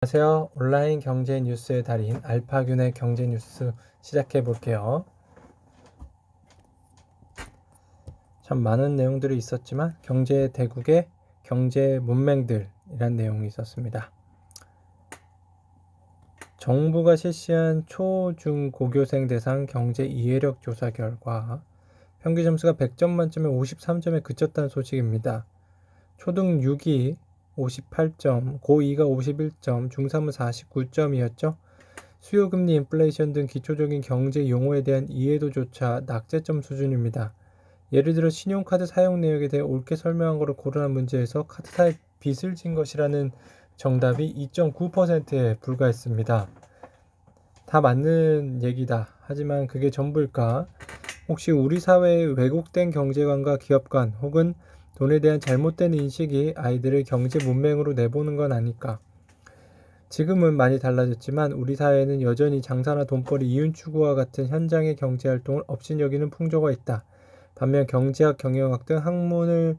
안녕하세요. 온라인 경제 뉴스의 달인 알파균의 경제 뉴스 시작해 볼게요. 참 많은 내용들이 있었지만 경제 대국의 경제 문맹들이란 내용이 있었습니다. 정부가 실시한 초, 중, 고교생 대상 경제 이해력 조사 결과 평균 점수가 100점 만점에 53점에 그쳤다는 소식입니다. 초등 6이 58점, 고2가 51점, 중3은 49점이었죠. 수요금리, 인플레이션 등 기초적인 경제 용어에 대한 이해도조차 낙제점 수준입니다. 예를 들어 신용카드 사용 내역에 대해 옳게 설명한 것을 고르는 문제에서 카드사에 빚을 진 것이라는 정답이 2.9%에 불과했습니다. 다 맞는 얘기다. 하지만 그게 전부일까? 혹시 우리 사회의 왜곡된 경제관과 기업관 혹은 돈에 대한 잘못된 인식이 아이들을 경제 문맹으로 내보는 건 아닐까? 지금은 많이 달라졌지만 우리 사회에는 여전히 장사나 돈벌이, 이윤 추구와 같은 현장의 경제활동을 업신여기는 풍조가 있다. 반면 경제학, 경영학 등 학문으로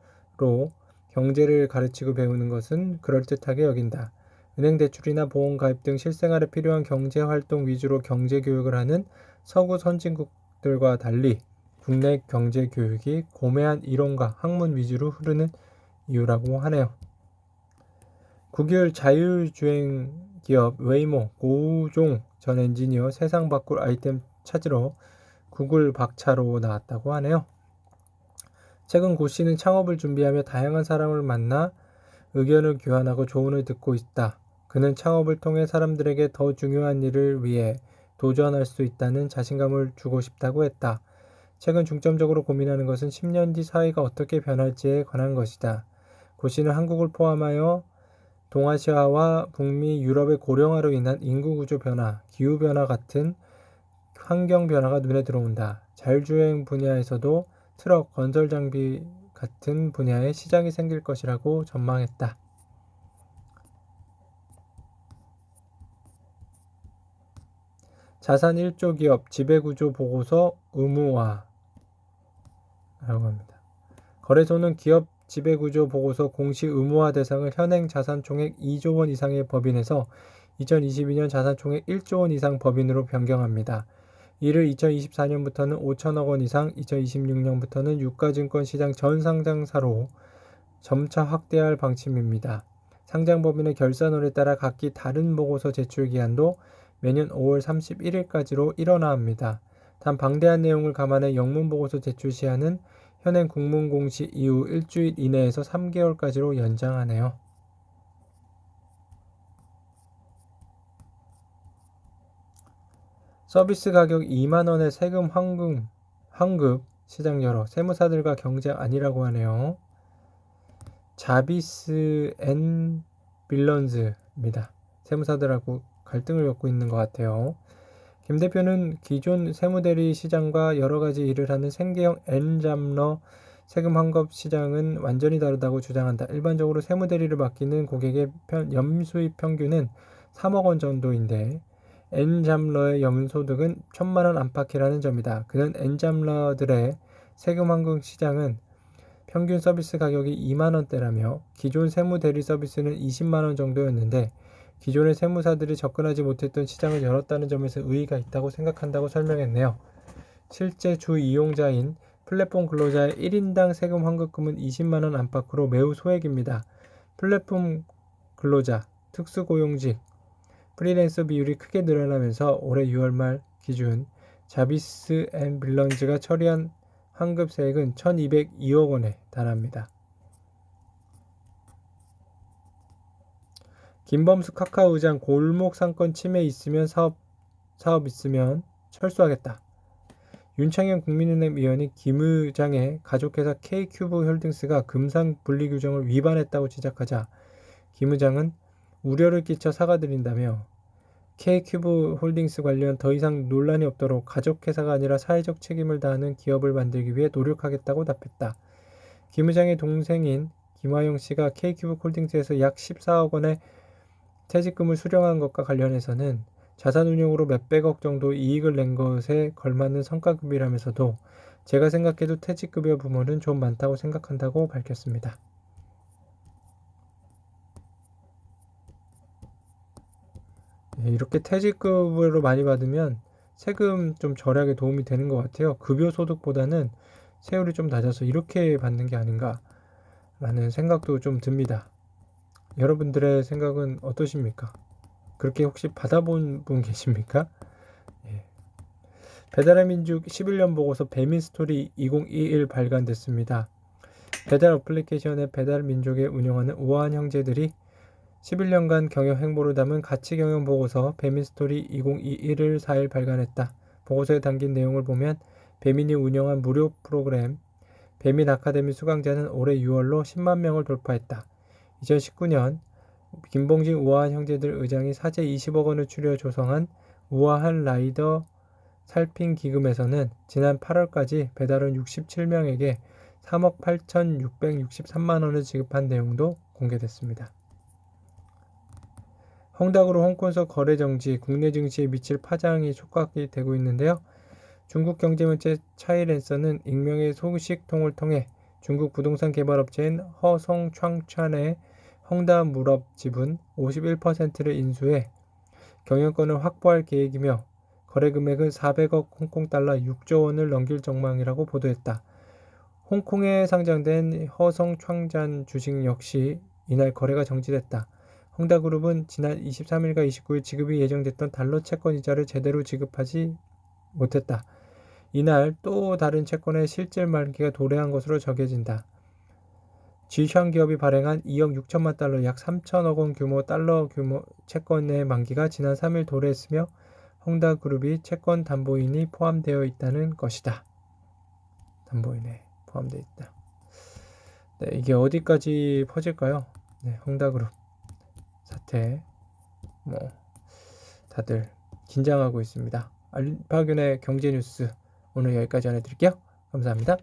경제를 가르치고 배우는 것은 그럴듯하게 여긴다. 은행 대출이나 보험 가입 등 실생활에 필요한 경제활동 위주로 경제교육을 하는 서구 선진국들과 달리 국내 경제교육이 고매한 이론과 학문 위주로 흐르는 이유라고 하네요. 국유율 자율주행 기업 웨이모 고우종 전 엔지니어 세상 바꿀 아이템 찾으러 구글 박차로 나왔다고 하네요. 최근 고 씨는 창업을 준비하며 다양한 사람을 만나 의견을 교환하고 조언을 듣고 있다. 그는 창업을 통해 사람들에게 더 중요한 일을 위해 도전할 수 있다는 자신감을 주고 싶다고 했다. 최근 중점적으로 고민하는 것은 10년 뒤 사회가 어떻게 변할지에 관한 것이다. 고 씨는 한국을 포함하여 동아시아와 북미, 유럽의 고령화로 인한 인구구조 변화, 기후변화 같은 환경 변화가 눈에 들어온다. 자율주행 분야에서도 트럭, 건설장비 같은 분야에 시장이 생길 것이라고 전망했다. 자산 1조 기업 지배구조 보고서 의무화라고 합니다. 거래소는 기업 지배구조 보고서 공시 의무화 대상을 현행 자산총액 2조 원 이상의 법인에서 2022년 자산총액 1조 원 이상 법인으로 변경합니다. 이를 2024년부터는 5천억 원 이상, 2026년부터는 유가증권 시장 전 상장사로 점차 확대할 방침입니다. 상장법인의 결산원에 따라 각기 다른 보고서 제출 기한도 매년 5월 31일까지로 일어납니다. 단 방대한 내용을 감안해 영문보고서 제출 시한은 현행 국문공시 이후 일주일 이내에서 3개월까지로 연장하네요. 서비스 가격 2만원의 세금 환급 시장 열어 세무사들과 경쟁 아니라고 하네요. 자비스 앤 빌런즈입니다. 세무사들하고 갈등을 겪고 있는 것 같아요. 김 대표는 기존 세무대리 시장과 여러가지 일을 하는 생계형 엔잡러 세금 환급 시장은 완전히 다르다고 주장한다. 일반적으로 세무대리를 맡기는 고객의 연수입 평균은 3억 원 정도인데 엔잡러의 연소득은 1,000만 원 안팎이라는 점이다. 그는 엔잡러들의 세금 환급 시장은 평균 서비스 가격이 2만 원대라며 기존 세무대리 서비스는 20만 원 정도였는데 기존의 세무사들이 접근하지 못했던 시장을 열었다는 점에서 의의가 있다고 생각한다고 설명했네요. 실제 주 이용자인 플랫폼 근로자의 1인당 세금 환급금은 20만 원 안팎으로 매우 소액입니다. 플랫폼 근로자, 특수고용직, 프리랜서 비율이 크게 늘어나면서 올해 6월 말 기준 자비스 앤 빌런즈가 처리한 환급세액은 1202억 원에 달합니다. 김범수 카카오 의장 골목 상권 침해 있으면 사업 있으면 철수하겠다. 윤창현 국민은행 위원이 김 의장의 가족회사 K큐브 홀딩스가 금상 분리 규정을 위반했다고 지적하자 김 의장은 우려를 끼쳐 사과드린다며 K큐브 홀딩스 관련 더 이상 논란이 없도록 가족회사가 아니라 사회적 책임을 다하는 기업을 만들기 위해 노력하겠다고 답했다. 김 의장의 동생인 김화영 씨가 K큐브 홀딩스에서 약 14억 원의 퇴직금을 수령한 것과 관련해서는 자산운용으로 몇백억 정도 이익을 낸 것에 걸맞는 성과급이라면서도 제가 생각해도 퇴직급여 부문은 좀 많다고 생각한다고 밝혔습니다. 이렇게 퇴직급으로 많이 받으면 세금 좀 절약에 도움이 되는 것 같아요. 급여 소득보다는 세율이 좀 낮아서 이렇게 받는 게 아닌가라는 생각도 좀 듭니다. 여러분들의 생각은 어떠십니까? 그렇게 혹시 받아본 분 계십니까? 예. 배달의 민족 11년 보고서 배민스토리 2021 발간됐습니다. 배달 어플리케이션의 배달민족에 운영하는 우아한 형제들이 11년간 경영 행보를 담은 가치 경영 보고서 배민스토리 2021을 4일 발간했다. 보고서에 담긴 내용을 보면 배민이 운영한 무료 프로그램 배민 아카데미 수강자는 올해 6월로 10만 명을 돌파했다. 2019년 김봉진 우아한 형제들 의장이 사재 20억 원을 추려 조성한 우아한 라이더 살핀 기금에서는 지난 8월까지 배달원 67명에게 3억 8,663만 원을 지급한 내용도 공개됐습니다. 헝다그룹 홍콩에서 거래 정지, 국내 증시에 미칠 파장이 촉각이 되고 있는데요. 중국 경제문체 차이랜서는 익명의 소식통을 통해 중국 부동산 개발업체인 허송창찬의 헝다 물업 지분 51%를 인수해 경영권을 확보할 계획이며 거래 금액은 400억 홍콩달러 6조 원을 넘길 전망이라고 보도했다. 홍콩에 상장된 허송창잔 주식 역시 이날 거래가 정지됐다. 헝다그룹은 지난 23일과 29일 지급이 예정됐던 달러 채권 이자를 제대로 지급하지 못했다. 이날 또 다른 채권의 실질 만기가 도래한 것으로 전해진다. 지샹 기업이 발행한 2억 6천만 달러 약 3천억 원 규모 달러 규모 채권의 만기가 지난 3일 도래했으며 헝다그룹이 채권 담보인이 포함되어 있다는 것이다. 담보인에 포함되어 있다. 네, 이게 어디까지 퍼질까요? 네, 헝다그룹 사태 다들 긴장하고 있습니다. 알파균의 경제뉴스 오늘 여기까지 전해드릴게요. 감사합니다.